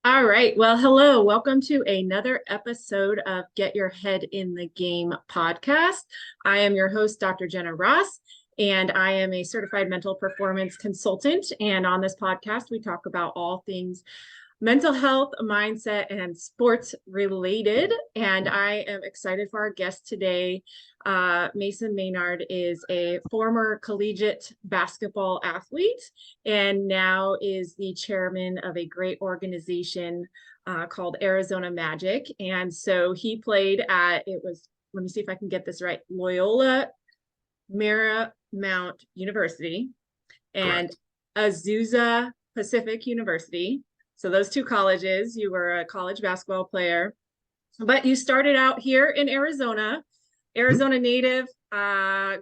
All right. Well, hello. Welcome to another episode of Get Your Head in the Game podcast. I am your host, Dr. Jenna Ross, and I am a certified mental performance consultant. And on this podcast, we talk about all things mental health, mindset, and sports related. And I am excited for our guest today. Mason Maynard is a former collegiate basketball athlete and now is the chairman of a great organization called Arizona Magic. And so he played let me see if I can get this right, Loyola Marymount University and Correct. Azusa Pacific University. So those two colleges, you were a college basketball player, but you started out here in Arizona, Mhm. Arizona native,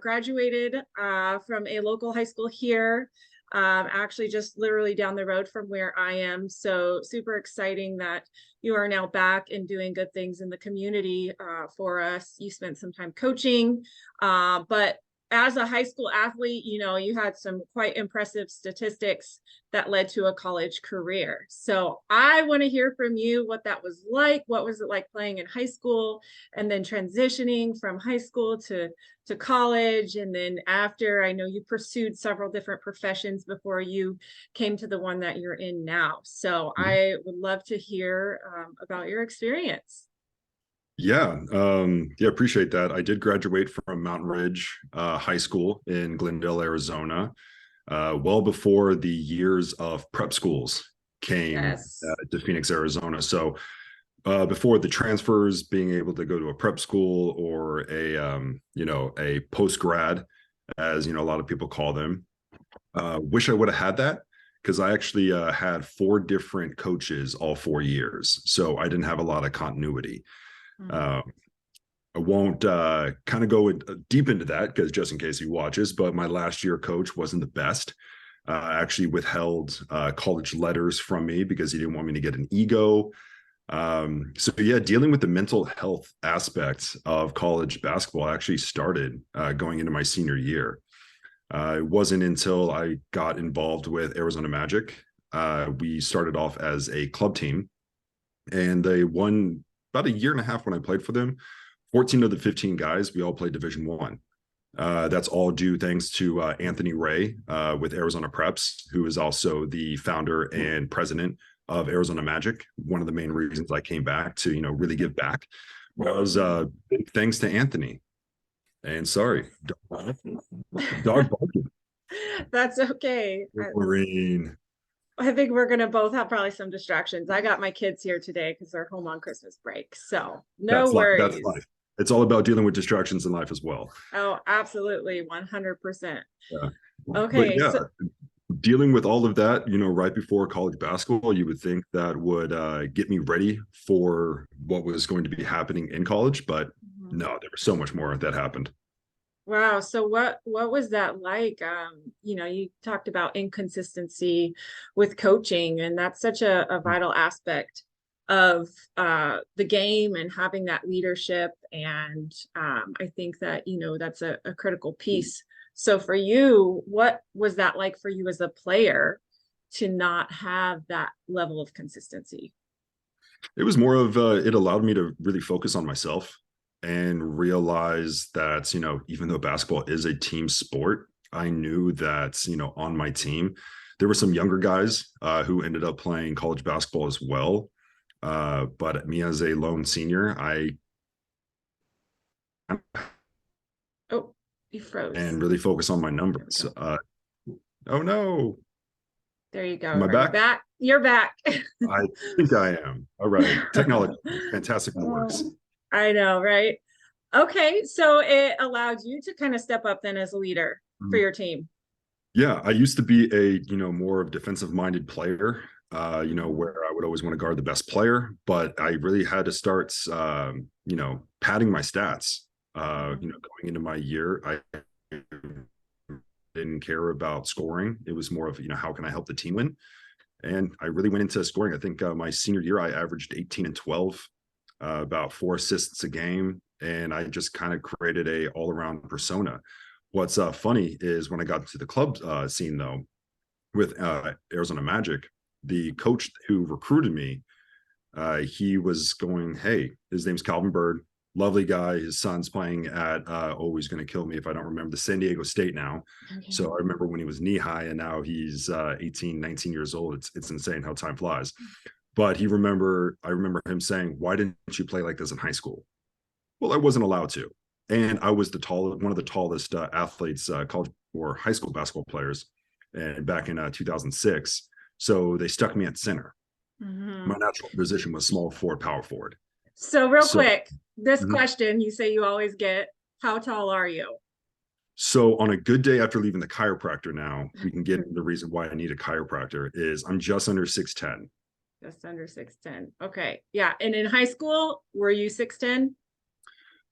graduated from a local high school here, actually just literally down the road from where I am. So super exciting that you are now back and doing good things in the community for us. You spent some time coaching, but as a high school athlete, you had some quite impressive statistics that led to a college career. So I want to hear from you what that was like. What was it like playing in high school and then transitioning from high school to college? And then after, I know you pursued several different professions before you came to the one that you're in now. So Mhm. I would love to hear about your experience. Yeah, appreciate that. I did graduate from Mountain Ridge High School in Glendale, Arizona, well before the years of prep schools came Yes. to Phoenix, Arizona. So before the transfers, being able to go to a prep school or a post grad, as a lot of people call them. Wish I would have had that because I actually had four different coaches all 4 years, so I didn't have a lot of continuity. Mm. Um, I won't kind of go deep into that because just in case he watches, but my last year coach wasn't the best. Actually withheld college letters from me because he didn't want me to get an ego. So yeah, dealing with the mental health aspects of college basketball actually started going into my senior year. It wasn't until I got involved with Arizona Magic. We started off as a club team, and they won about a year and a half when I played for them. 14 of the 15 guys, we all played Division One. That's all due thanks to Anthony Ray with Arizona Preps, who is also the founder and president of Arizona Magic. One of the main reasons I came back to, really give back was big thanks to Anthony. And sorry, dog barking. That's okay. Wolverine. I think we're going to both have probably some distractions. I got my kids here today because they're home on Christmas break. So no That's life. That's worries. life. It's all about dealing with distractions in life as well. Oh, absolutely. 100%. Yeah. But Okay. yeah, So, dealing with all of that, right before college basketball, you would think that would get me ready for what was going to be happening in college. But no, there was so much more that happened. wow. So what was that like? You talked about inconsistency with coaching, and that's such a vital aspect of the game and having that leadership. And I think that, that's a critical piece. So for you, what was that like for you as a player to not have that level of consistency? It was more of it allowed me to really focus on myself and realize that, even though basketball is a team sport, I knew that, on my team, there were some younger guys who ended up playing college basketball as well. But me as a lone senior, I Oh, you froze. and really focus on my There we numbers. go. Oh no, There you go. am I Are you back? back? You're back. I think I am. All right. Technology, fantastic when it works. Oh, I know, right? Okay, so it allowed you to kind of step up then as a leader for your team. Yeah, I used to be a, more of defensive minded player, Mhm. where I would always want to guard the best player, but I really had to start, padding my stats. Mhm. Going into my year, I didn't care about scoring. It was more of, how can I help the team win? And I really went into scoring. I think my senior year, I averaged 18 and 12, about 4 assists a game. And I just kind of created a all around persona. What's funny is when I got into the club scene, though, with Arizona Magic, the coach who recruited me He was going, hey, his name's Calvin Bird, lovely guy. His son's playing at, oh, he's going to kill me if I don't remember, the San Diego State now. Okay. So I remember when he was knee high, and now he's 18, 19 years old. It's insane how time flies. But I remember him saying, why didn't you play like this in high school? Well, I wasn't allowed to. And I was one of the tallest athletes, college or high school basketball players, and back in 2006. So they stuck me at center. Mhm. My natural position was small forward, power forward. So real So, quick, this mhm. question you say you always get, how tall are you? So on a good day after leaving the chiropractor, now we can get into the reason why I need a chiropractor is I'm just under 6'10". Just under 6'10". Okay. Yeah. And in high school, were you 6'10"?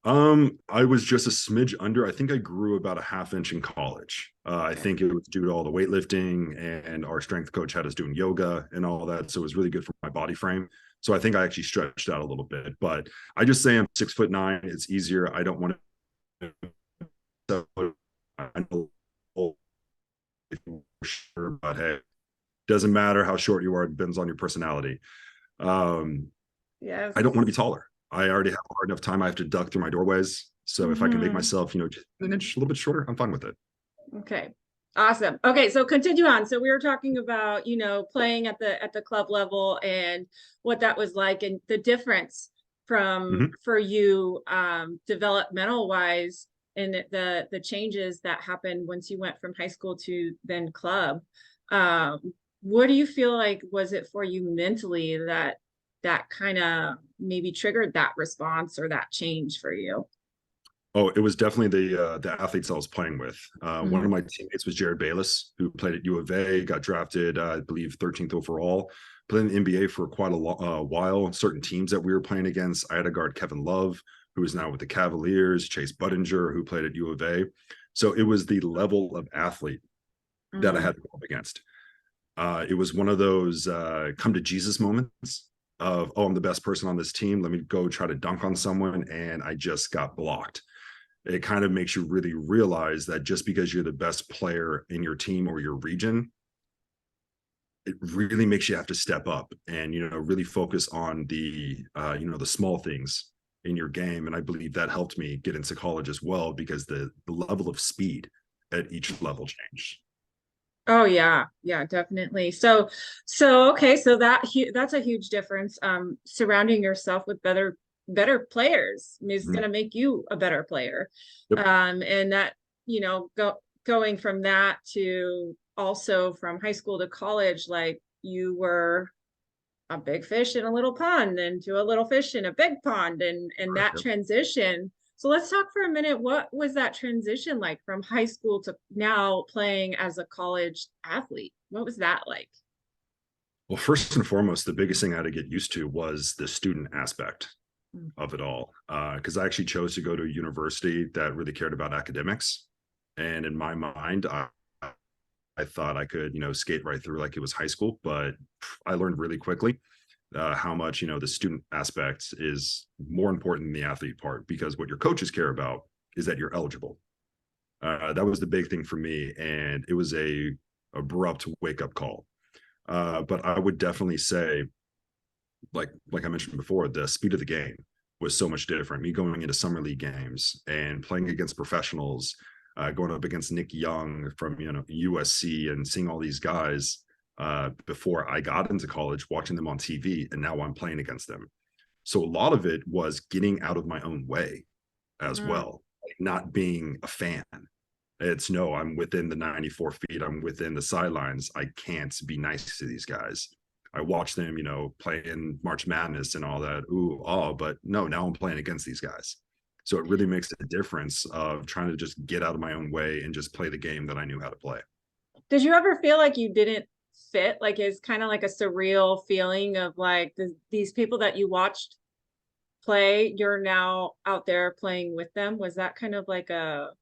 I was just a smidge under. I think I grew about a half inch in college. I think it was due to all the weightlifting, and our strength coach had us doing yoga and all that. So it was really good for my body frame. So I think I actually stretched out a little bit, but I just say I'm 6'9". It's easier. I don't want to, I know, sure, but hey, doesn't matter how short you are. It depends on your personality. Um, Yes. I don't want to be taller. I already have a hard enough time. I have to duck through my doorways. So if I can make Mhm. myself, just an inch, a little bit shorter, I'm fine with it. Okay. Awesome. Okay, so continue on. So we were talking about, playing at the club level and what that was like and the difference from Mhm. for you developmental wise and the changes that happened once you went from high school to then club. What do you feel like was it for you mentally that kind of maybe triggered that response or that change for you? Oh, it was definitely the athletes I was playing with. One of Mhm. my teammates was Jared Bayless, who played at U of A, got drafted, I believe, 13th overall. Played in the NBA for quite a while. Certain teams that we were playing against, I had to guard Kevin Love, who is now with the Cavaliers, Chase Budinger, who played at U of A. So it was the level of athlete that I Mhm. had to go up against. It was one of those come to Jesus moments of, oh, I'm the best person on this team. Let me go try to dunk on someone. And I just got blocked. It kind of makes you really realize that just because you're the best player in your team or your region, it really makes you have to step up and, really focus on the small things in your game. And I believe that helped me get into college as well, because the level of speed at each level changed. Oh yeah, yeah, definitely. So okay, so that's a huge difference. Surrounding yourself with better players is Mhm. going to make you a better player. Yep. And that, going from that to also from high school to college, like you were a big fish in a little pond and to a little fish in a big pond and Correct. that Yep. transition. So let's talk for a minute. What was that transition like from high school to now playing as a college athlete? What was that like? Well, first and foremost, the biggest thing I had to get used to was the student aspect Mm. of it all. Because I actually chose to go to a university that really cared about academics. And in my mind, I thought I could, skate right through like it was high school, but I learned really quickly how much, the student aspect is more important than the athlete part, because what your coaches care about is that you're eligible. That was the big thing for me. And it was a abrupt wake up call. But I would definitely say, like I mentioned before, the speed of the game was so much different. Me going into summer league games and playing against professionals, going up against Nick Young from USC, and seeing all these guys before I got into college, watching them on TV, and now I'm playing against them. So a lot of it was getting out of my own way as Mm. well, like not being a fan. It's no, I'm within the 94 feet. I'm within the sidelines. I can't be nice to these guys. I watch them, play in March Madness and all that. Ooh, oh, but no, now I'm playing against these guys. So it really makes a difference of trying to just get out of my own way and just play the game that I knew how to play. Did you ever feel like you didn't fit? Like it's kind of like a surreal feeling of like these people that you watched play, you're now out there playing with them. Was that kind of like what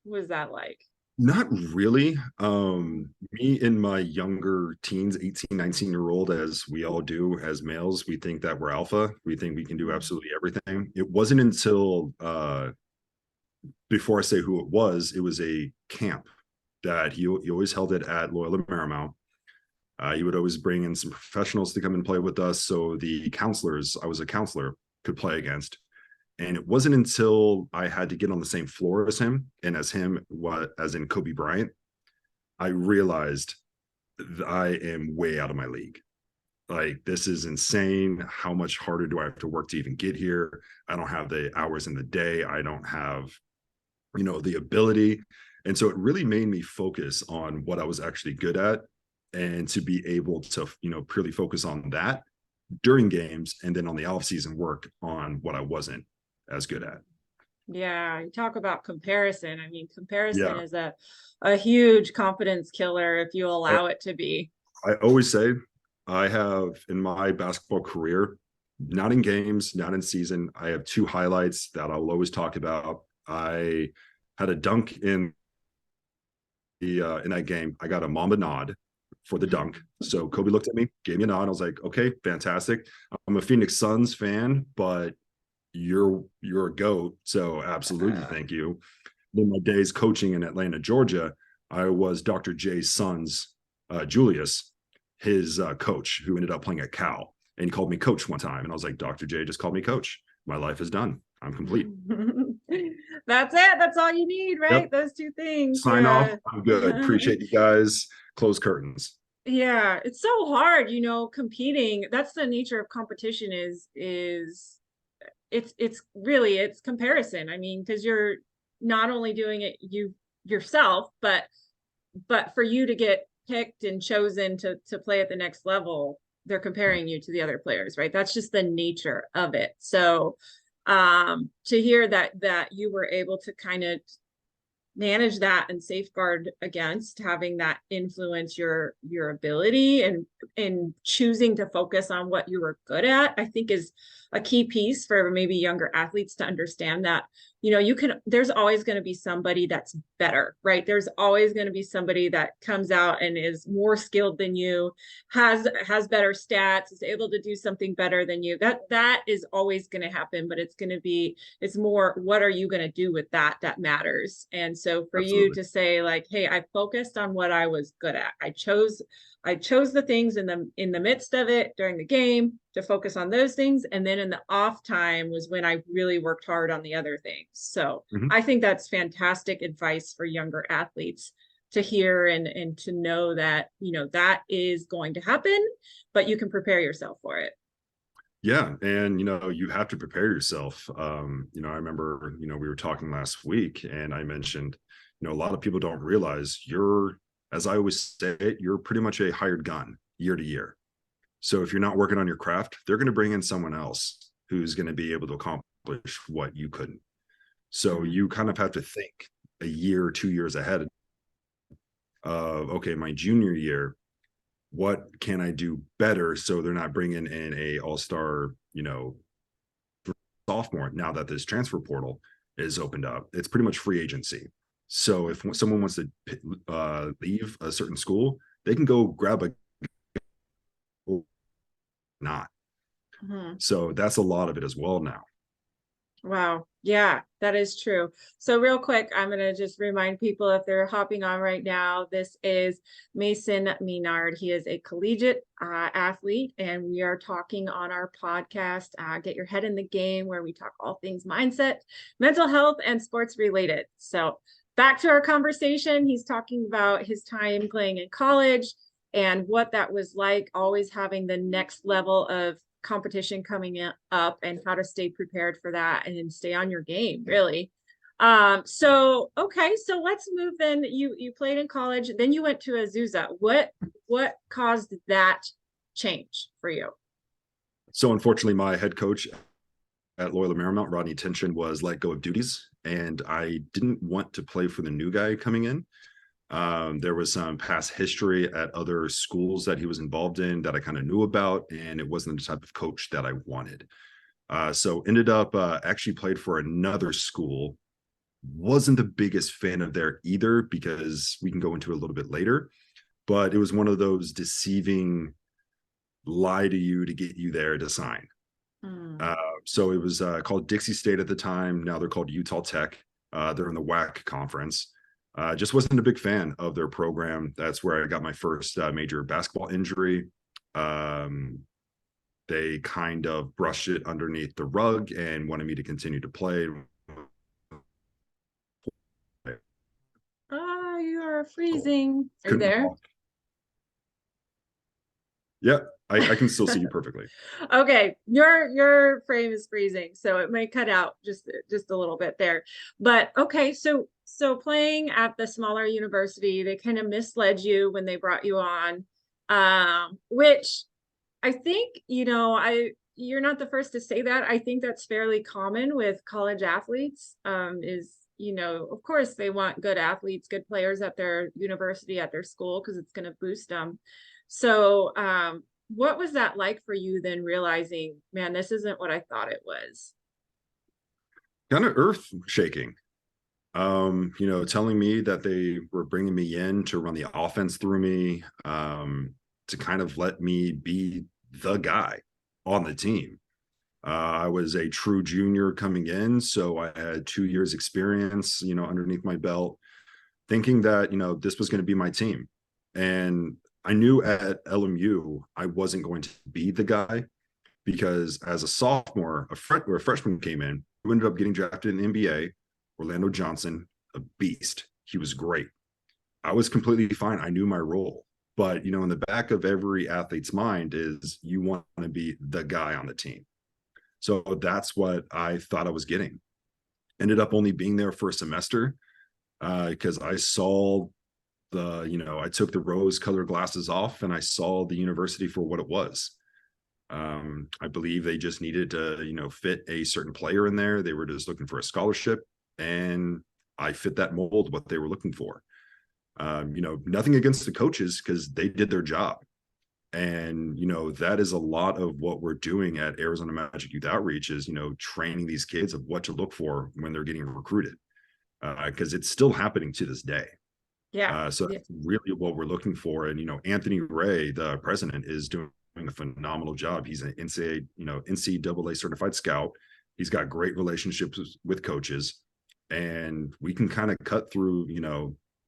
was that like? Not really. Me in my younger teens, 18, 19-year-old, as we all do as males, we think that we're alpha. We think we can do Mm. absolutely everything. It wasn't until before I say who it was a camp that he always held it at Loyola Marymount. He would always bring in some professionals to come and play with us. So the counselors, I was a counselor, could play against. And it wasn't until I had to get on the same floor as him, and as him, as in Kobe Bryant, I realized that I am way out of my league. Like, this is insane. How much harder do I have to work to even get here? I don't have the hours in the day. I don't have, the ability. And so it really made me focus on what I was actually good at, and to be able to, purely focus on that during games, and then on the off season work on what I wasn't as good at. Yeah, you talk about comparison. I mean, comparison Yeah. is a huge confidence killer if you allow it to be. I always say, I have in my basketball career, not in games, not in season, I have two highlights that I'll always talk about. I had a dunk in that game. I got a Mamba nod for the dunk. So Kobe looked at me, gave me a nod. I was like, okay, fantastic. I'm a Phoenix Suns fan, but you're a GOAT. So absolutely, thank you. Then my days coaching in Atlanta, Georgia, I was Dr. J's son's Julius, his coach, who ended up playing at Cal. And he called me coach one time. And I was like, Dr. J just called me coach. My life is done. I'm complete. That's it. That's all you need, right? Yep. Those two things. Sign off. I'm good. Appreciate you guys. Close curtains. Yeah, it's so hard, competing. That's the nature of competition is it's really, it's comparison. I mean, because you're not only doing it yourself, but for you to get picked and chosen to play at the next level, they're comparing you to the other players, right? That's just the nature of it. So to hear that you were able to kind of manage that and safeguard against having that influence your ability, and choosing to focus on what you were good at, I think is a key piece for maybe younger athletes to understand that, there's always going to be somebody that's better, right? There's always going to be somebody that comes out and is more skilled than you, has better stats, is able to do something better than you. That is always going to happen, but it's more, what are you going to do with that matters. And so for Absolutely. you to say like, hey, I focused on what I was good at. I chose the things in the midst of it during the game to focus on those things. And then in the off time was when I really worked hard on the other things. So I think that's fantastic advice for younger athletes to hear, and to know that, that is going to happen, but you can prepare yourself for it. Yeah. And, you have to prepare yourself. I remember, we were talking last week, and I mentioned, a lot of people don't realize as I always say, you're pretty much a hired gun year to year. So if you're not working on your craft, they're going to bring in someone else who's going to be able to accomplish what you couldn't. So you kind of have to think a year or 2 years ahead of, okay, my junior year, what can I do better? So they're not bringing in a all-star, sophomore. Now that this transfer portal is opened up, it's pretty much free agency. So if someone wants to leave a certain school, they can go grab a not. So that's a lot of it as well now. Wow. Yeah, that is true. So real quick, I'm going to just remind people, if they're hopping on right now, this is Mason Maynard. He is a collegiate athlete, and we are talking on our podcast, Get Your Head in the Game, where we talk all things mindset, mental health, and sports related. So back to our conversation. He's talking about his time playing in college and what that was like, always having the next level of competition coming up, and how to stay prepared for that and stay on your game, really. So let's move then. You played in college, then you went to Azusa. What caused that change for you? So unfortunately, my head coach at Loyola Marymount, Rodney Tension, was let go of duties, and I didn't want to play for the new guy coming in. There was some past history at other schools that he was involved in that I kind of knew about, and it wasn't the type of coach that I wanted. So ended up actually played for another school. Wasn't the biggest fan of there either, because we can go into it a little bit later, but it was one of those deceiving, lie to you to get you there to sign. So it was called Dixie State at the time. Now they're called Utah Tech. They're in the WAC conference. Just wasn't a big fan of their program. That's where I got my first major basketball injury. They kind of brushed it underneath the rug and wanted me to continue to play. Oh, you are So freezing. Are you couldn't there? walk. Yeah, I can still see you perfectly. Okay, your frame is freezing, so it might cut out just a little bit there. But okay, so playing at the smaller university, they kind of misled you when they brought you on, which I think, you're not the first to say that. I think that's fairly common with college athletes, is, of course they want good athletes, good players at their university, at their school, because it's going to boost them. So, what was that like for you then realizing, man, this isn't what I thought it was? Kind of earth shaking. Telling me that they were bringing me in to run the offense through me, to kind of let me be the guy on the team. I was a true junior coming in, so I had 2 years experience, underneath my belt, thinking that, this was going to be my team. And I knew at LMU, I wasn't going to be the guy because as a sophomore, a freshman came in who ended up getting drafted in the NBA, Orlando Johnson, a beast. He was great. I was completely fine. I knew my role. But, in the back of every athlete's mind is you want to be the guy on the team. So that's what I thought I was getting. Ended up only being there for a semester because I saw I took the rose colored glasses off and I saw the university for what it was. I believe they just needed to, fit a certain player in there. They were just looking for a scholarship, and I fit that mold, what they were looking for. Nothing against the coaches because they did their job. And, that is a lot of what we're doing at Arizona Magic Youth Outreach is, training these kids of what to look for when they're getting recruited. Because it's still happening to this day. Yeah. So Yeah. that's really what we're looking for. And, Anthony Ray, the president, is doing a phenomenal job. He's an NCAA certified scout. He's got great relationships with coaches. And we can kind of cut through,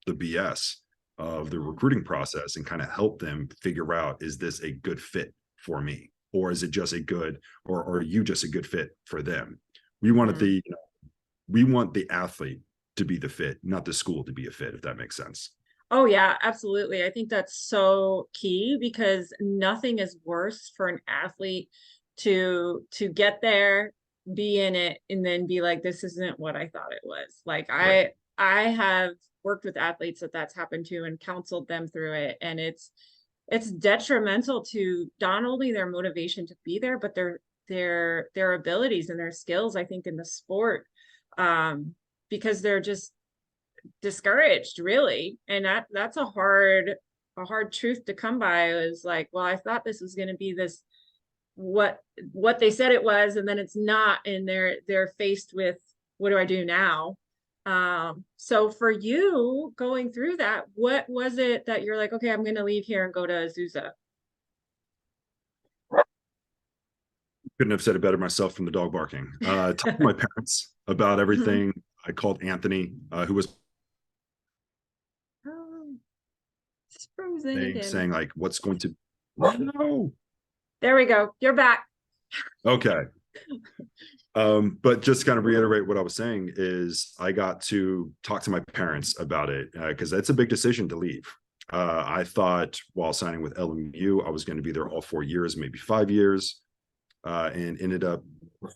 the BS of the recruiting process and kind of help them figure out, is this a good fit for me? Or is it just a good, or are you just a good fit for them? We wanted Mhm. we want the athlete to be the fit, not the school to be a fit, if that makes sense. Oh yeah, absolutely. I think that's so key because nothing is worse for an athlete to get there, be in it, and then be like, this isn't what I thought it was. Like Right. I have worked with athletes that's happened to and counseled them through it. And it's detrimental to not only their motivation to be there, but their abilities and their skills, I think, in the sport. Because they're just discouraged, really. And that's a hard truth to come by. Is like, well, I thought this was going to be this what they said it was, and then it's not, and they're faced with, what do I do now? So for you going through that, what was it that you're like, okay, I'm going to leave here and go to Azusa? Couldn't have said it better myself from the dog barking. Talked to my parents about everything. I called Anthony, who was Oh, it's frozen again. saying like, what's going to, no. There we go. You're back. Okay. But just to kind of reiterate what I was saying is I got to talk to my parents about it because that's a big decision to leave. I thought while signing with LMU, I was going to be there all 4 years, maybe 5 years, and ended up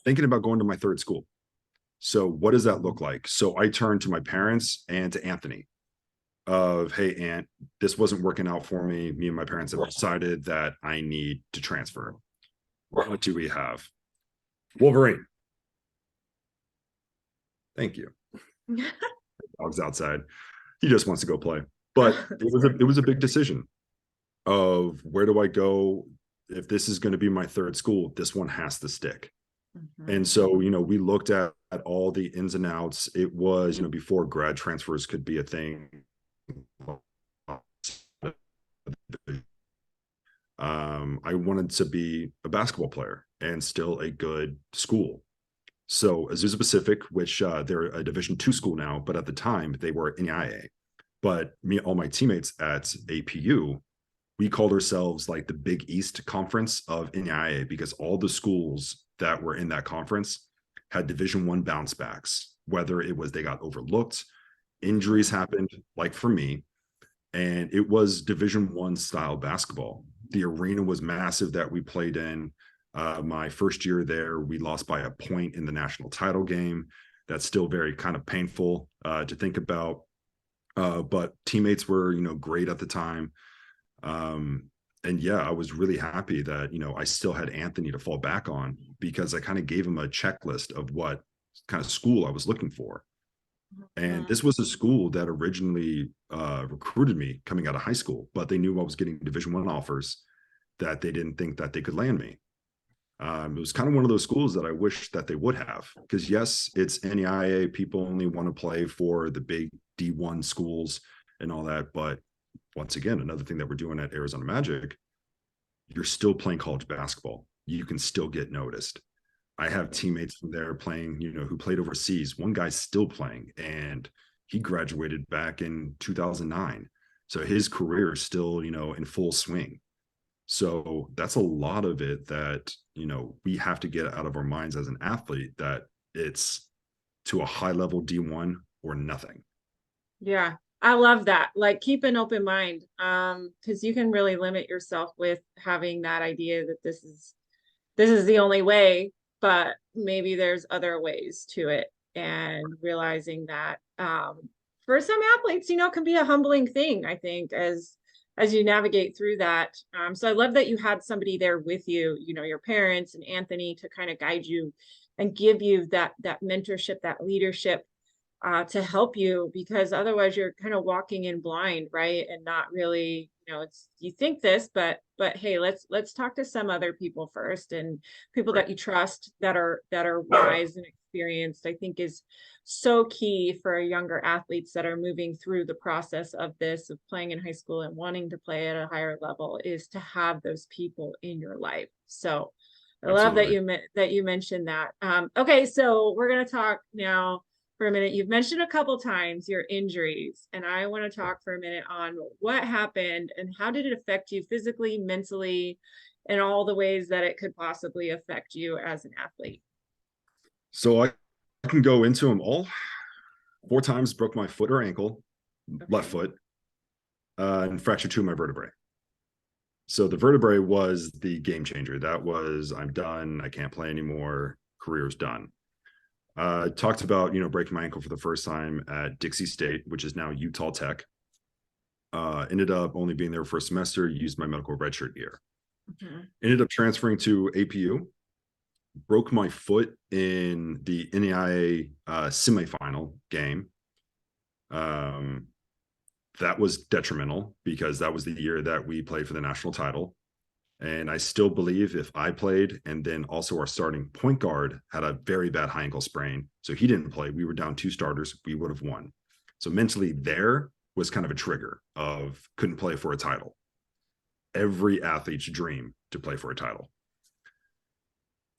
thinking about going to my third school. So what does that look like? So I turned to my parents and to Anthony of, hey, Aunt, this wasn't working out for me. Me and my parents have decided that I need to transfer. What do we have? Wolverine. Thank you. Dog's outside. He just wants to go play. But it was a big decision of where do I go? If this is going to be my third school, this one has to stick. Mhm. And so, we looked at all the ins and outs. It was, before grad transfers could be a thing. I wanted to be a basketball player and still a good school. So Azusa Pacific, which they're a Division II school now, but at the time they were NAIA. But me, all my teammates at APU, we called ourselves like the Big East Conference of NAIA because all the schools that were in that conference had Division I bounce backs, whether it was they got overlooked, injuries happened, like for me, and it was Division I style basketball. The arena was massive that we played in. My first year there, we lost by a point in the national title game. That's still very kind of painful to think about. But teammates were, great at the time. And yeah, I was really happy that, I still had Anthony to fall back on because I kind of gave him a checklist of what kind of school I was looking for. And this was a school that originally recruited me coming out of high school, but they knew I was getting Division I offers that they didn't think that they could land me. It was kind of one of those schools that I wish that they would have, because yes, it's NAIA. People only want to play for the big D1 schools and all that. But once again, another thing that we're doing at Arizona Magic, you're still playing college basketball. You can still get noticed. I have teammates from there playing, who played overseas. One guy's still playing, and he graduated back in 2009. So his career is still, in full swing. So that's a lot of it that, we have to get out of our minds as an athlete, that it's to a high level D1 or nothing. Yeah, I love that. Like, keep an open mind, because you can really limit yourself with having that idea that this is the only way, but maybe there's other ways to it, and realizing that for some athletes, can be a humbling thing, I think, as you navigate through that. So I love that you had somebody there with you, your parents and Anthony, to kind of guide you and give you that mentorship, that leadership, to help you, because otherwise you're kind of walking in blind, right? And not really, you think this, but hey, let's talk to some other people first, and people Right. that you trust, that are wise and experienced, I think is so key for younger athletes that are moving through the process of this, of playing in high school and wanting to play at a higher level, is to have those people in your life. So I love that Absolutely. you mentioned that. Okay, so we're going to talk now for a minute. You've mentioned a couple times your injuries, and I want to talk for a minute on what happened and how did it affect you physically, mentally, and all the ways that it could possibly affect you as an athlete. So I can go into them all. 4 times broke my foot or ankle, left Okay. foot, and fractured 2 of my vertebrae. So the vertebrae was the game changer. That was, I'm done. I can't play anymore. Career's done. Talked about, breaking my ankle for the first time at Dixie State, which is now Utah Tech. Ended up only being there for a semester, used my medical redshirt year. Mhm. Ended up transferring to APU, broke my foot in the NAIA semifinal game. That was detrimental because that was the year that we played for the national title. And I still believe if I played, and then also our starting point guard had a very bad high ankle sprain, so he didn't play, we were down 2 starters, we would have won. So mentally there was kind of a trigger of couldn't play for a title. Every athlete's dream to play for a title.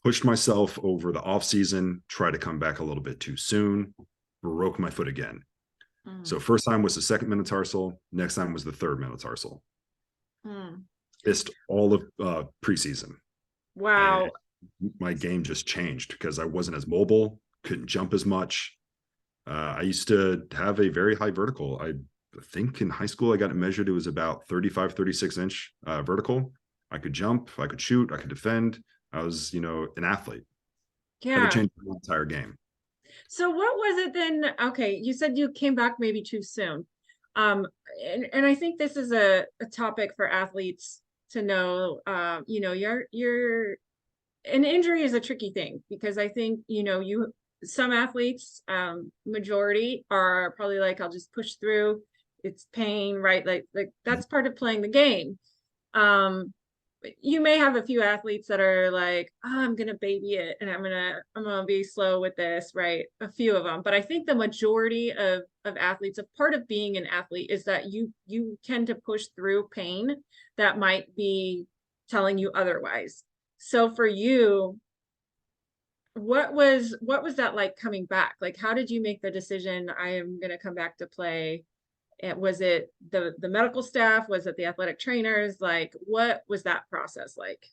Pushed myself over the off season, tried to come back a little bit too soon, broke my foot again. So Mm. first time was the second metatarsal, next time was the third metatarsal. Mm. Missed all of preseason. And Wow. my game just changed because I wasn't as mobile, couldn't jump as much. I used to have a very high vertical. I think in high school I got it measured. It was about 35, 36 inch vertical. I could jump, I could shoot, I could defend. I was, an athlete. Had to Yeah. change the entire game. So what was it then? Okay, you said you came back maybe too soon. Um, and I think this is a topic for athletes to know. You're an injury is a tricky thing, because I think, some athletes, majority are probably like, I'll just push through. It's pain, right? Like that's part of playing the game. Um, you may have a few athletes that are like, oh, I'm gonna baby it, and I'm gonna be slow with this, right? A few of them, but I think the majority of athletes, a part of being an athlete is that you tend to push through pain that might be telling you otherwise. So for you, what was that like coming back? Like, how did you make the decision, I am gonna come back to play? Was it the medical staff? Was it the athletic trainers? Like, what was that process like?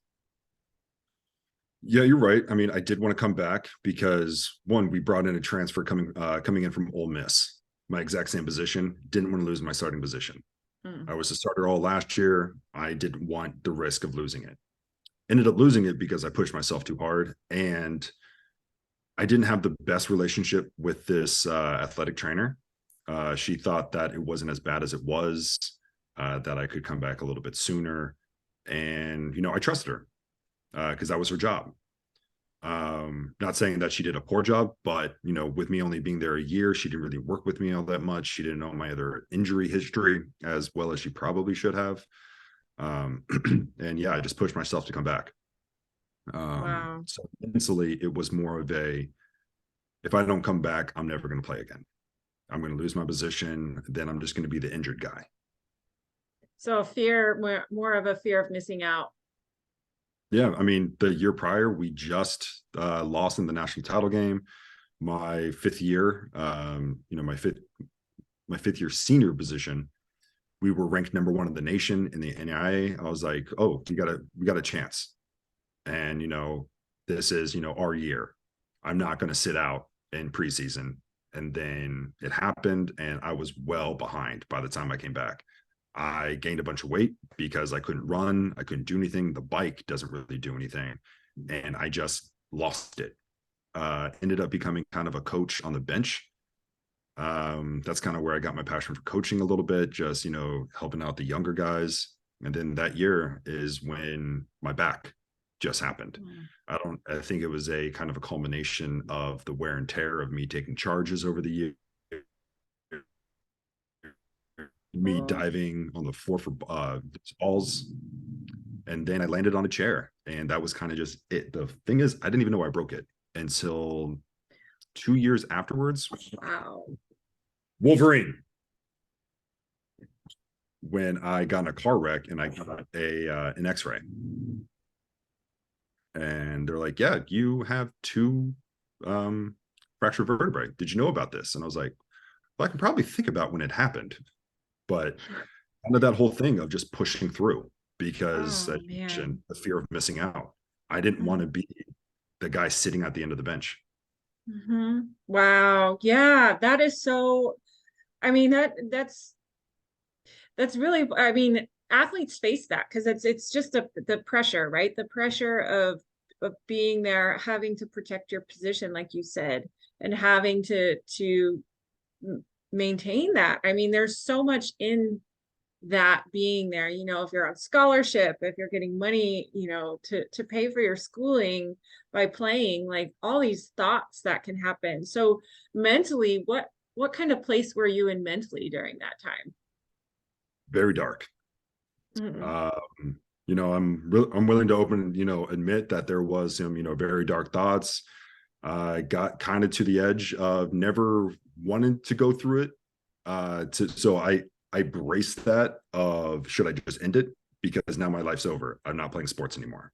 Yeah, you're right. I mean, I did want to come back because one, we brought in a transfer coming in from Ole Miss, my exact same position. Didn't want to lose my starting position. Mm. I was a starter all last year. I didn't want the risk of losing it. Ended up losing it because I pushed myself too hard, and I didn't have the best relationship with this athletic trainer. She thought that it wasn't as bad as it was, that I could come back a little bit sooner. And, I trusted her because that was her job. Not saying that she did a poor job, but, with me only being there a year, she didn't really work with me all that much. She didn't know my other injury history as well as she probably should have. And yeah, I just pushed myself to come back. Wow. So mentally, it was more of if I don't come back, I'm never going to play again. I'm going to lose my position. Then I'm just going to be the injured guy. So more of a fear of missing out. Yeah. I mean, the year prior, we just lost in the national title game. My fifth year, my fifth year senior position, we were ranked number 1 in the nation in the NAIA. I was like, oh, we got a chance. And, this is, our year. I'm not going to sit out in preseason. And then it happened, and I was well behind by the time I came back. I gained a bunch of weight because I couldn't run. I couldn't do anything. The bike doesn't really do anything. And I just lost it. Ended up becoming kind of a coach on the bench. That's kind of where I got my passion for coaching a little bit, just, helping out the younger guys. And then that year is when my back just happened. I think it was a kind of a culmination of the wear and tear of me taking charges over the year, me diving on the floor for balls, and then I landed on a chair, and that was kind of just it. The thing is, I didn't even know I broke it until 2 years afterwards. Wow. Wolverine. When I got in a car wreck and I got an X-ray, and they're like, "Yeah, you have 2 fractured vertebrae. Did you know about this?" And I was like, "Well, I can probably think about when it happened." But kind of that whole thing of just pushing through because Oh, man. the fear of missing out. I didn't want to be the guy sitting at the end of the bench. Mm-hmm. Wow. Yeah, that is so, I mean, that's really, I mean, athletes face that because it's just the pressure, right? The pressure of being there, having to protect your position, like you said, and having to maintain that. I mean, there's so much in that being there, if you're on scholarship, if you're getting money, to pay for your schooling by playing, like all these thoughts that can happen. So mentally, what kind of place were you in mentally during that time? Very dark. Mm-hmm. I'm willing to admit that there was some, very dark thoughts. I got kind of to the edge of never wanted to go through it. So I braced that of, should I just end it? Because now my life's over. I'm not playing sports anymore.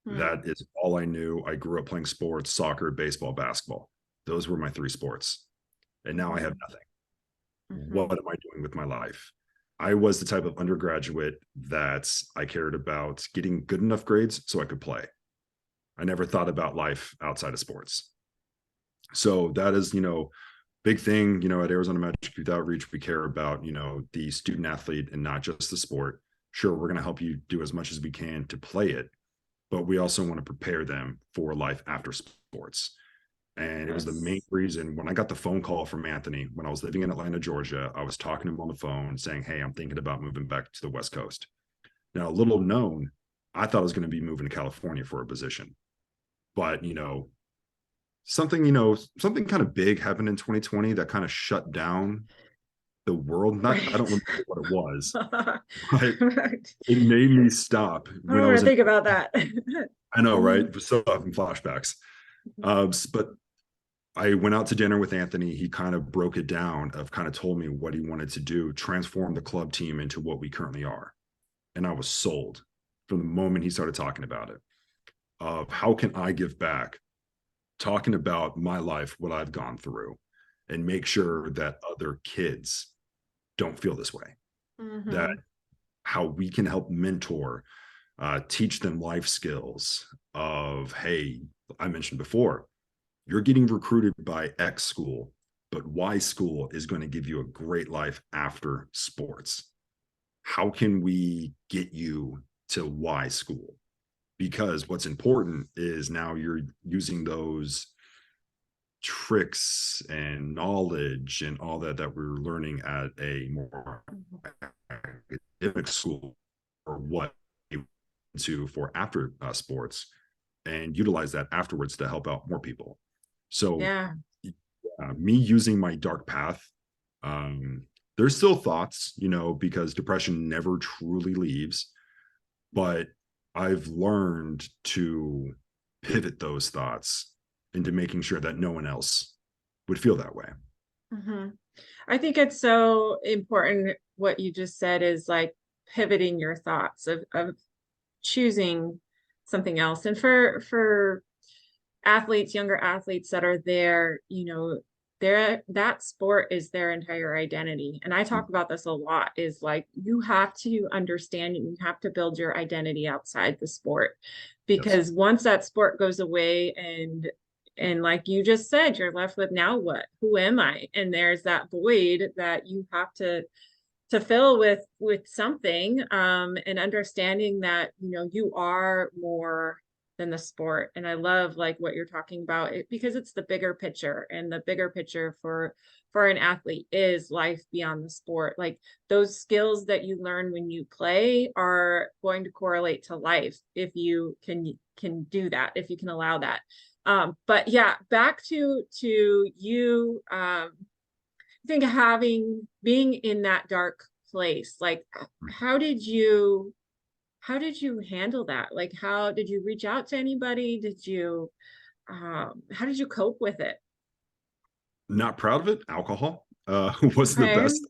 That is all I knew. I grew up playing sports, soccer, baseball, basketball. Those were my 3 sports. And now I have nothing. What am I doing with my life? I was the type of undergraduate that I cared about getting good enough grades so I could play. I never thought about life outside of sports. So that is, big thing, at Arizona Magic Youth Outreach, we care about, the student athlete and not just the sport. Sure, we're going to help you do as much as we can to play it, but we also want to prepare them for life after sports. And it was the main Yes. reason when I got the phone call from Anthony, when I was living in Atlanta, Georgia, I was talking to him on the phone saying, "Hey, I'm thinking about moving back to the West Coast." Now, little known, I thought I was going to be moving to California for a position, but, something kind of big happened in 2020 that kind of shut down the world. I don't Right. remember what it was, but Right. it made me stop I when don't I want was to in, think about that. I know, right? Mhm. So often flashbacks. But I went out to dinner with Anthony. He kind of broke it down, of kind of told me what he wanted to do, transform the club team into what we currently are. And I was sold from the moment he started talking about it, of how can I give back, talking about my life, what I've gone through, and make sure that other kids don't feel this way. That Mm-hmm. how we can help mentor, teach them life skills of, hey, I mentioned before, you're getting recruited by X school, but Y school is going to give you a great life after sports. How can we get you to Y school? Because what's important is now you're using those tricks and knowledge and all that that we're learning at a more academic school or what to for after sports and utilize that afterwards to help out more people. So Yeah. me using my dark path, um, there's still thoughts, because depression never truly leaves, but I've learned to pivot those thoughts into making sure that no one else would feel that way. Mm-hmm. I think it's so important what you just said is like pivoting your thoughts of choosing something else. And for athletes, younger athletes that are there, that sport is their entire identity. And I talk about this a lot is like you have to understand and you have to build your identity outside the sport Yes. because once that sport goes away and like you just said, you're left with now what? Who am I? And there's that void that you have to fill with something and understanding that you are more than the sport. And I love like what you're talking about it, because it's the bigger picture, and the bigger picture for an athlete is life beyond the sport. Like those skills that you learn when you play are going to correlate to life if you can do that, if you can allow that. But yeah, back to you I think being in that dark place, like how did you handle that? Like how did you reach out to anybody? Did you how did you cope with it? Not proud of it. Alcohol wasn't the Okay. best.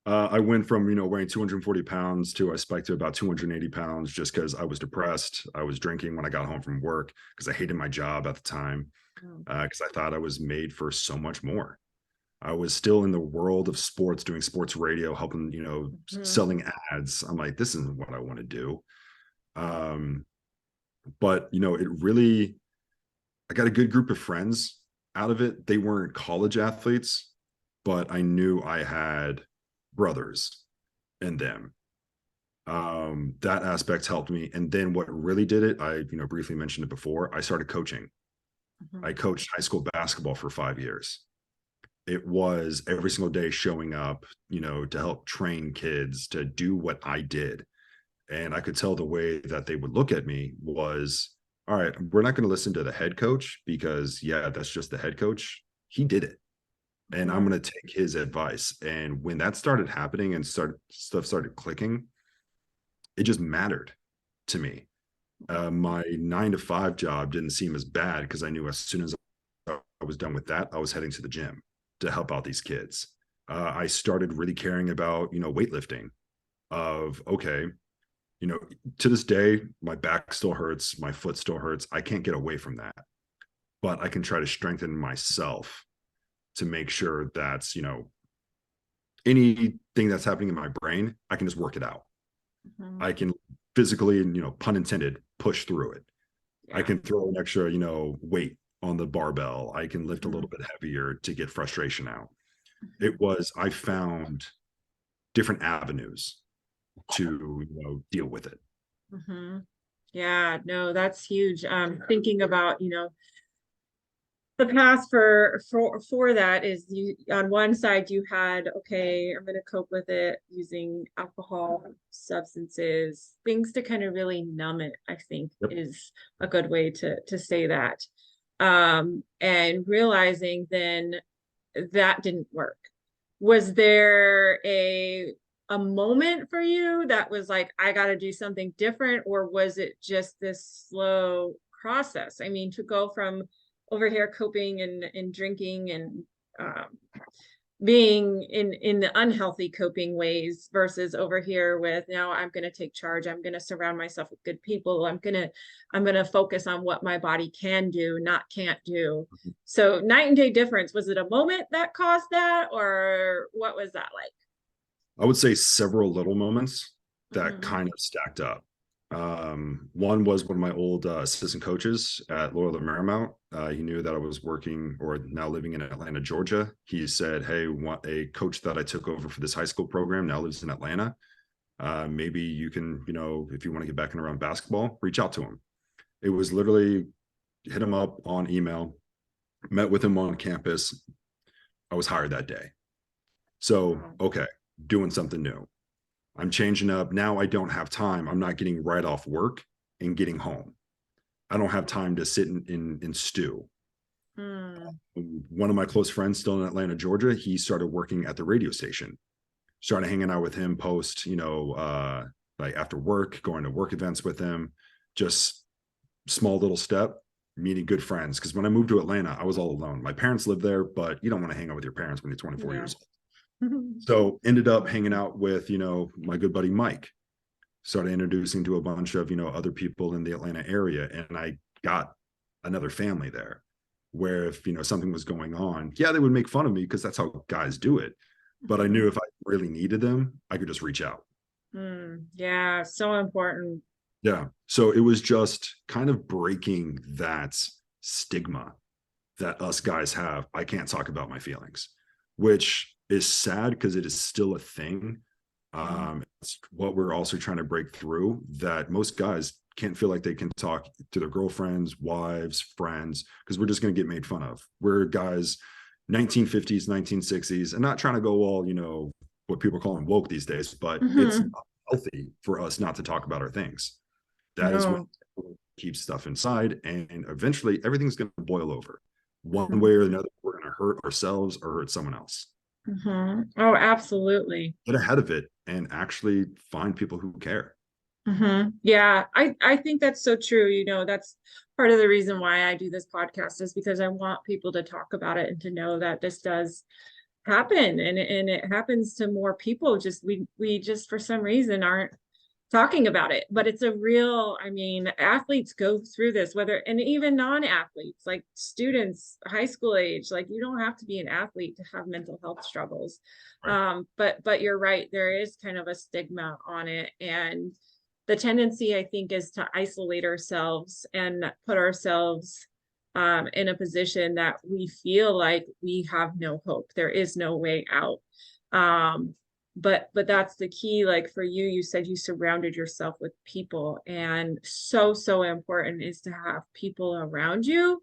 I went from, weighing 240 pounds to I spiked to about 280 pounds just because I was depressed. I was drinking when I got home from work because I hated my job at the time, Oh, because I thought I was made for so much more. I was still in the world of sports, doing sports radio, helping, mhm, selling ads. I'm like, this isn't what I want to do. Um, but, it really, I got a good group of friends out of it. They weren't college athletes, but I knew I had brothers in them. That aspect helped me. And then what really did it, I, briefly mentioned it before, I started coaching. mhm, I coached high school basketball for 5 years. It was every single day showing up, to help train kids to do what I did. And I could tell the way that they would look at me was, all right, we're not going to listen to the head coach because, yeah, that's just the head coach. He did it. And I'm mhm, going to take his advice. And when that started happening and stuff started clicking, it just mattered to me. My 9 to 5 job didn't seem as bad because I knew as soon as I was done with that, I was heading to the gym to help out these kids. I started really caring about, weightlifting of, okay, you know, to this day, my back still hurts, my foot still hurts. I can't get away from that, but I can try to strengthen myself to make sure that's, anything that's happening in my brain, I can just work it out. mhm. I can physically, and, pun intended, push through it. I Yeah. can throw an extra, weight on the barbell. I can lift a little Mhm, bit heavier to get frustration out. mhm, I found different avenues to, deal with it. mhm. Yeah, no, that's huge. Thinking about, the path for that is you on one side you had, okay, I'm gonna cope with it using alcohol, substances, things to kind of really numb it, I think Yep. is a good way to say that. And realizing then that didn't work. Was there a moment for you that was like, I got to do something different, or was it just this slow process? I mean, to go from over here coping and drinking and um, being in the unhealthy coping ways versus over here with now I'm going to take charge, I'm going to surround myself with good people, I'm going to focus on what my body can do, not can't do. So night and day difference. Was it a moment that caused that, or what was that like? I would say several little moments that Mhm. kind of stacked up. One was one of my old assistant coaches at Loyola Marymount. He knew that I was working or now living in Atlanta, Georgia. He said, "Hey, want a coach that I took over for this high school program now lives in Atlanta. Maybe you can, if you want to get back in around basketball, reach out to him." It was literally hit him up on email, met with him on campus. I was hired that day. So, Wow. okay, doing something new. I'm changing up. Now I don't have time. I'm not getting right off work and getting home. I don't have time to sit and stew. Mm. One of my close friends still in Atlanta, Georgia, he started working at the radio station. Started hanging out with him post, like after work, going to work events with him. Just small little step, meeting good friends. Because when I moved to Atlanta, I was all alone. My parents lived there, but you don't want to hang out with your parents when you're 24 Yeah. years old. So ended up hanging out with, my good buddy Mike. Started introducing to a bunch of, other people in the Atlanta area. And I got another family there where if, something was going on, yeah, they would make fun of me because that's how guys do it. But I knew if I really needed them, I could just reach out. Yeah, so important. Yeah. So it was just kind of breaking that stigma that us guys have. I can't talk about my feelings, which is sad because it is still a thing. It's what we're also trying to break through, that most guys can't feel like they can talk to their girlfriends, wives, friends, because we're just going to get made fun of. We're guys 1950s, 1960s, and not trying to go all, what people call them woke these days, but it's Mhm. not healthy for us not to talk about our things. That is when No. we keep stuff inside, and eventually everything's going to boil over. One way Mhm. or another, we're going to hurt ourselves or hurt someone else. Oh, absolutely. Get ahead of it and actually find people who care. Yeah, I think that's so true. That's part of the reason why I do this podcast is because I want people to talk about it and to know that this does happen, and it happens to more people. Just we just for some reason aren't talking about it, but it's a real, I mean, athletes go through this, whether, and even non-athletes, like students, high school age, like you don't have to be an athlete to have mental health struggles. Right. But you're right, there is kind of a stigma on it. And the tendency, I think, is to isolate ourselves and put ourselves in a position that we feel like we have no hope. There is no way out. But that's the key. Like for you, you said you surrounded yourself with people, and so important is to have people around you.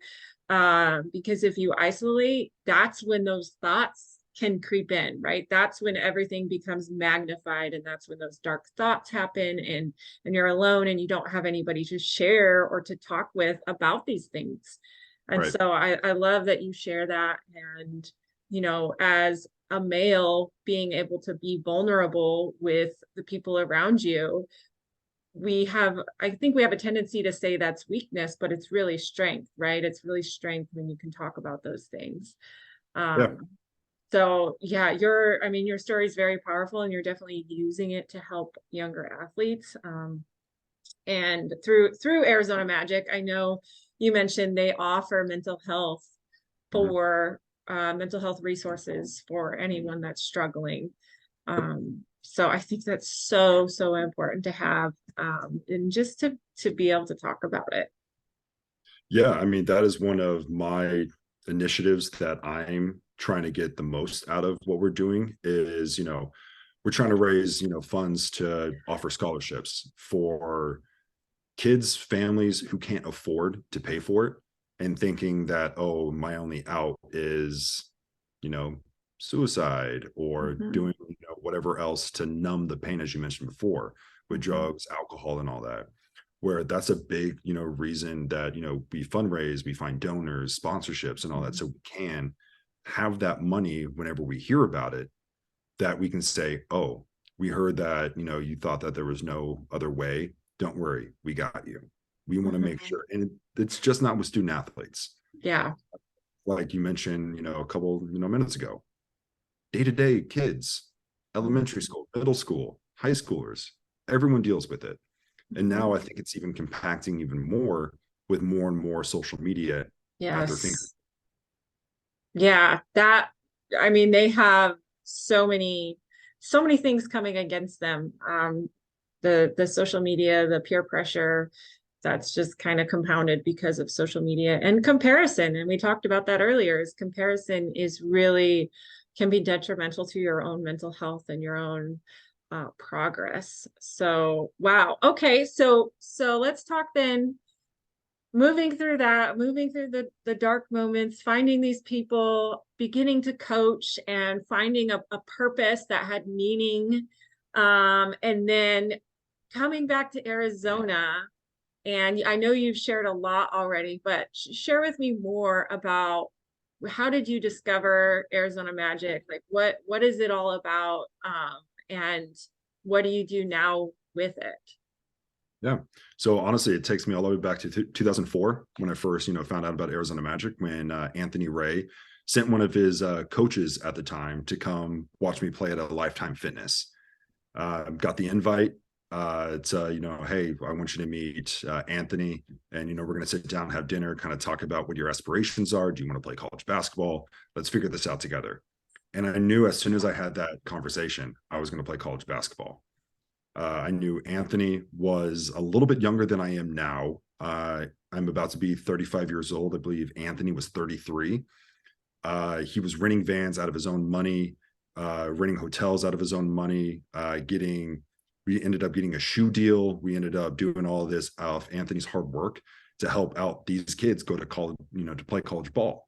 Because if you isolate, that's when those thoughts can creep in, right? That's when everything becomes magnified, and that's when those dark thoughts happen, and you're alone and you don't have anybody to share or to talk with about these things. And Right. so I love that you share that. And as a male, being able to be vulnerable with the people around you, I think we have a tendency to say that's weakness, but it's really strength, right? It's really strength when you can talk about those things. Yeah. um so yeah, I mean, your story is very powerful, and you're definitely using it to help younger athletes. And through Arizona Magic, I know you mentioned they offer Mhm. mental health resources for anyone that's struggling. So I think that's so important to have, and just to be able to talk about it. Yeah. I mean, that is one of my initiatives that I'm trying to get the most out of what we're doing is, we're trying to raise, funds to offer scholarships for kids, families who can't afford to pay for it and thinking that, oh, my only out is, you know, suicide or Mhm. doing, whatever else to numb the pain, as you mentioned before, with Mhm. drugs, alcohol, and all that. Where that's a big, reason that, we fundraise, we find donors, sponsorships, and all that. Mhm. So we can have that money whenever we hear about it, that we can say, oh, we heard that, you thought that there was no other way. Don't worry, we got you. We want to make Mhm. sure. And it's just not with student athletes. Yeah. Like you mentioned, a couple, minutes ago, day-to-day kids, elementary Mhm. school, middle school, high schoolers, everyone deals with it. And now Mhm. I think it's even compacting even more with more and more social media at their Yes. fingertips. Yeah, I mean, they have so many. so many things coming against them. The social media, the peer pressure, that's just kind of compounded because of social media and comparison. And we talked about that earlier, is comparison is really can be detrimental to your own mental health and your own progress. So, wow. Okay. So let's talk then, moving through that, moving through the dark moments, finding these people, beginning to coach and finding a purpose that had meaning. And then coming back to Arizona. And I know you've shared a lot already, but share with me more about how did you discover Arizona Magic? Like what is it all about? And what do you do now with it? Yeah. So honestly, it takes me all the way back to 2004 when I first, found out about Arizona Magic, when Anthony Ray sent one of his coaches at the time to come watch me play at a Lifetime Fitness. Got the invite. It's hey, I want you to meet Anthony, and we're going to sit down, have dinner, kind of talk about what your aspirations are. Do you want to play college basketball? Let's figure this out together. And I knew as soon as I had that conversation, I was going to play college basketball. I knew Anthony was a little bit younger than I am now. I'm about to be 35 years old. I believe Anthony was 33. He was renting vans out of his own money, renting hotels out of his own money, we ended up getting a shoe deal. We ended up doing all of this of Anthony's hard work to help out these kids go to college, to play college ball.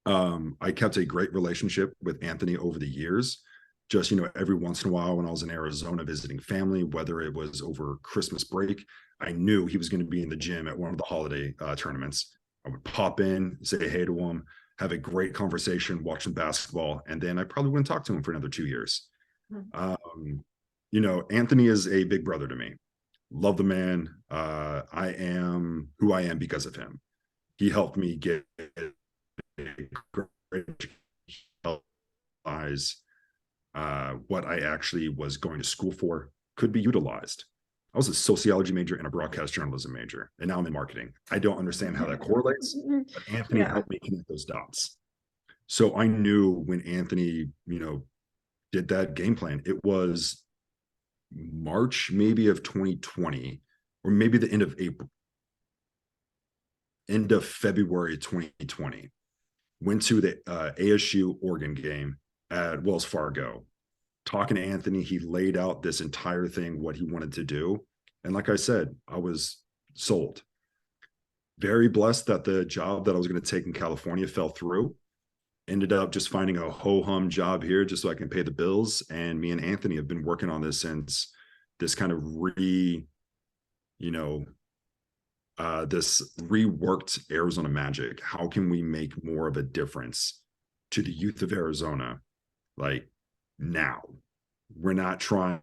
I kept a great relationship with Anthony over the years. Just, every once in a while when I was in Arizona visiting family, whether it was over Christmas break, I knew he was going to be in the gym at one of the holiday tournaments. I would pop in, say hey to him, have a great conversation, watch some basketball, and then I probably wouldn't talk to him for another 2 years. Anthony is a big brother to me. Love the man. I am who I am because of him. He helped me get great what I actually was going to school for could be utilized. I was a sociology major and a broadcast journalism major, and now I'm in marketing. I don't understand how that correlates, but Anthony helped me connect those dots. So I knew when Anthony, did that game plan, it was March maybe of 2020, or maybe the end of February 2020. Went to the ASU Oregon game at Wells Fargo. Talking to Anthony, he laid out this entire thing, what he wanted to do. And like I said, I was sold. Very blessed that the job that I was going to take in California fell through. Ended up just finding a ho-hum job here just so I can pay the bills. And me and Anthony have been working on this since this kind of this reworked Arizona Magic. How can we make more of a difference to the youth of Arizona? Like now, we're not trying,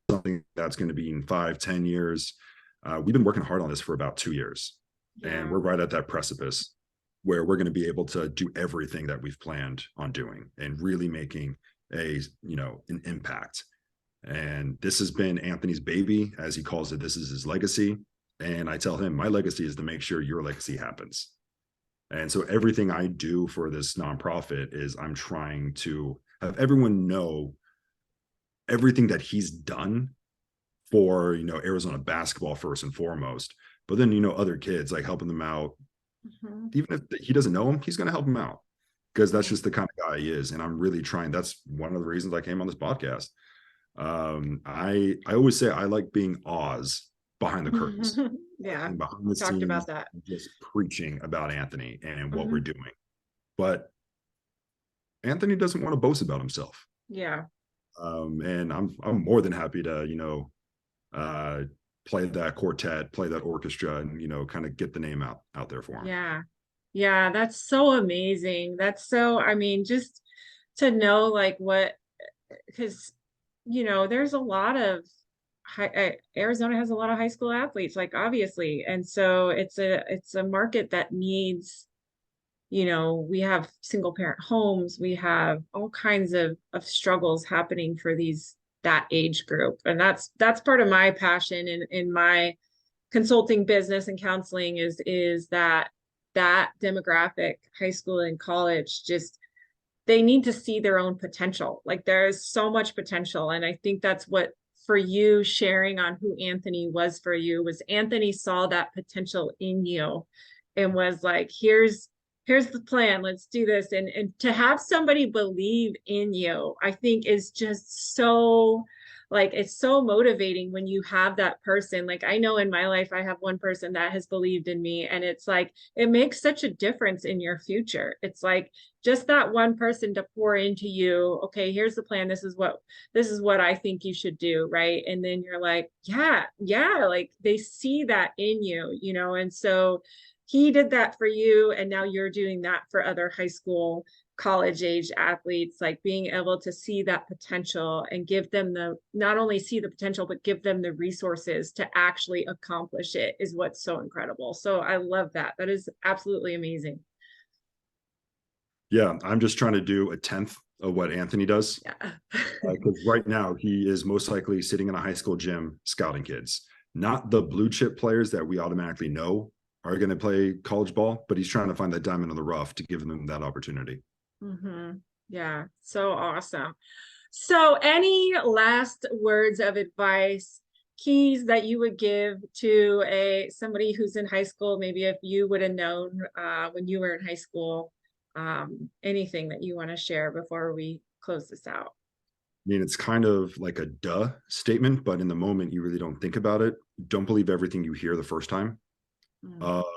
something that's going to be in 5-10 years. We've been working hard on this for about 2 years, and we're right at that precipice where we're going to be able to do everything that we've planned on doing and really making an impact. And this has been Anthony's baby, as he calls it. This is his legacy. And I tell him, my legacy is to make sure your legacy happens. And so everything I do for this nonprofit is I'm trying to have everyone know everything that he's done for, Arizona basketball first and foremost, but then, other kids, like helping them out. Even if he doesn't know him, he's going to help him out, because that's just the kind of guy he is. And I'm really trying. That's one of the reasons I came on this podcast. I always say I like being Oz behind the curtains. Yeah, behind the talked scenes, about that. just preaching about Anthony and what we're doing. But Anthony doesn't want to boast about himself. Yeah. And I'm more than happy to play that quartet, play that orchestra, and kind of get the name out there for him. Yeah, that's so amazing. That's so, I mean, just to know like what, because there's a lot of Arizona has a lot of high school athletes, like obviously, and so it's a market that needs, we have single parent homes, we have all kinds of struggles happening for that age group, and that's part of my passion in my consulting business and counseling is that demographic, high school and college, just they need to see their own potential. Like there is so much potential. And I think that's what for you sharing on who Anthony was for you was Anthony saw that potential in you and was like, here's the plan. Let's do this. And to have somebody believe in you, I think is just so like it's so motivating when you have that person. Like I know in my life, I have one person that has believed in me, and it's like it makes such a difference in your future. It's like just that one person to pour into you. Okay, here's the plan. This is what I think you should do, right? And then you're like, yeah, like they see that in you, and so he did that for you, and now you're doing that for other high school, college age athletes, like being able to see that potential and give them not only see the potential, but give them the resources to actually accomplish it is what's so incredible. So I love that. That is absolutely amazing. Yeah, I'm just trying to do a tenth of what Anthony does. Yeah. Because right now he is most likely sitting in a high school gym scouting kids, not the blue chip players that we automatically know are going to play college ball, but he's trying to find that diamond in the rough to give them that opportunity. Mm-hmm. Yeah, so awesome. So any last words of advice, keys that you would give to somebody who's in high school, maybe if you would have known when you were in high school, anything that you want to share before we close this out? I mean, it's kind of like a duh statement, but in the moment, you really don't think about it. Don't believe everything you hear the first time. Of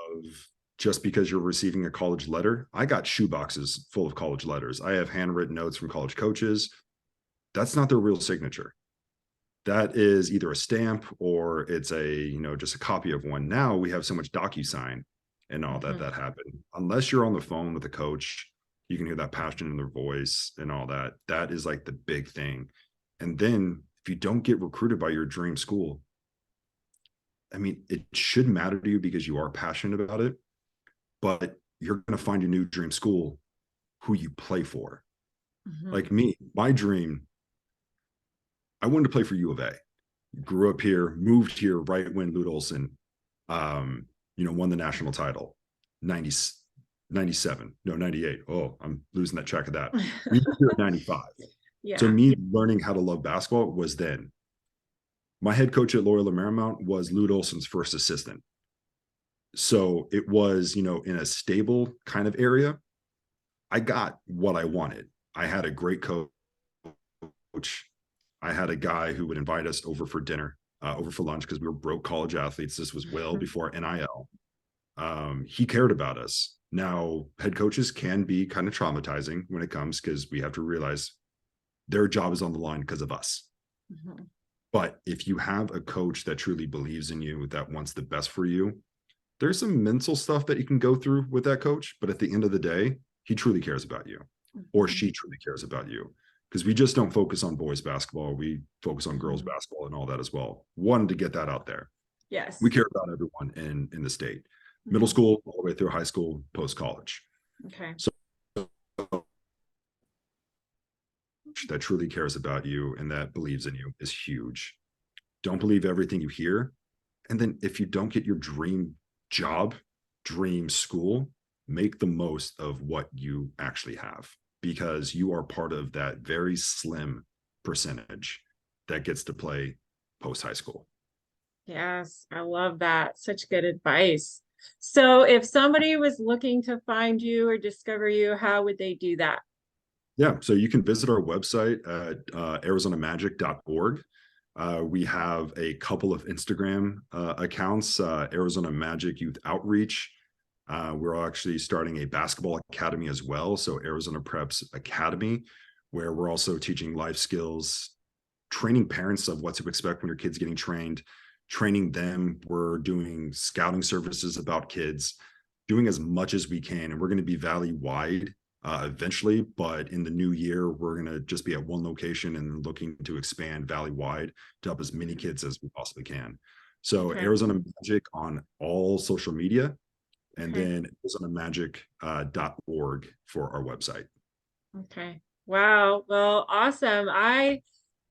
just because you're receiving a college letter. I got shoe boxes full of college letters. I have handwritten notes from college coaches. That's not their real signature. That is either a stamp or it's just a copy of one. Now we have so much DocuSign and all that happened. Unless you're on the phone with a coach, you can hear that passion in their voice and all that. That is like the big thing. And then if you don't get recruited by your dream school, I mean, it should matter to you because you are passionate about it, but you're going to find your new dream school who you play for. Like me, my dream, I wanted to play for U of A. Grew up here, moved here right when Lute Olson, won the national title, 97, no, 98. Oh, I'm losing that track of that. We moved here at 95. Yeah. So me learning how to love basketball was then. My head coach at Loyola Marymount was Lute Olson's first assistant. So it was, in a stable kind of area. I got what I wanted. I had a great coach. I had a guy who would invite us over for dinner, over for lunch, because we were broke college athletes. This was well before NIL. He cared about us. Now, head coaches can be kind of traumatizing when it comes, because we have to realize their job is on the line because of us. But if you have a coach that truly believes in you, that wants the best for you, there's some mental stuff that you can go through with that coach. But at the end of the day, he truly cares about you, or she truly cares about you, because we just don't focus on boys basketball. We focus on girls basketball and all that as well. Wanted to get that out there. Yes. We care about everyone in the state, middle school, all the way through high school, post college. Okay. So that truly cares about you and that believes in you is huge. Don't believe everything you hear. And then if you don't get your dream job, dream school, make the most of what you actually have, because you are part of that very slim percentage that gets to play post high school. Yes, I love that. Such good advice. So if somebody was looking to find you or discover you, how would they do that? Yeah, so you can visit our website at arizonamagic.org. We have a couple of Instagram accounts, Arizona Magic Youth Outreach. We're actually starting a basketball academy as well. So Arizona Preps Academy, where we're also teaching life skills, training parents of what to expect when your kid's getting trained, training them. We're doing scouting services about kids, doing as much as we can. And we're going to be valley-wide eventually, but in the new year, we're going to just be at one location and looking to expand valley-wide to help as many kids as we possibly can. So Arizona Magic on all social media, and then ArizonaMagic.org for our website. Okay. Wow. Well, awesome. I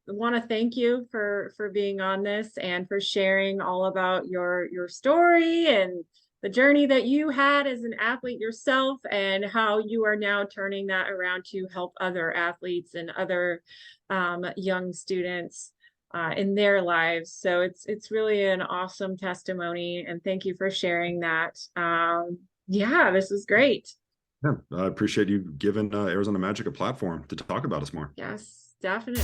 want to thank you for being on this and for sharing all about your story and the journey that you had as an athlete yourself and how you are now turning that around to help other athletes and other young students in their lives. So it's really an awesome testimony, and thank you for sharing that. Yeah, this is great. Yeah, I appreciate you giving Arizona Magic a platform to talk about us more. Yes, definitely.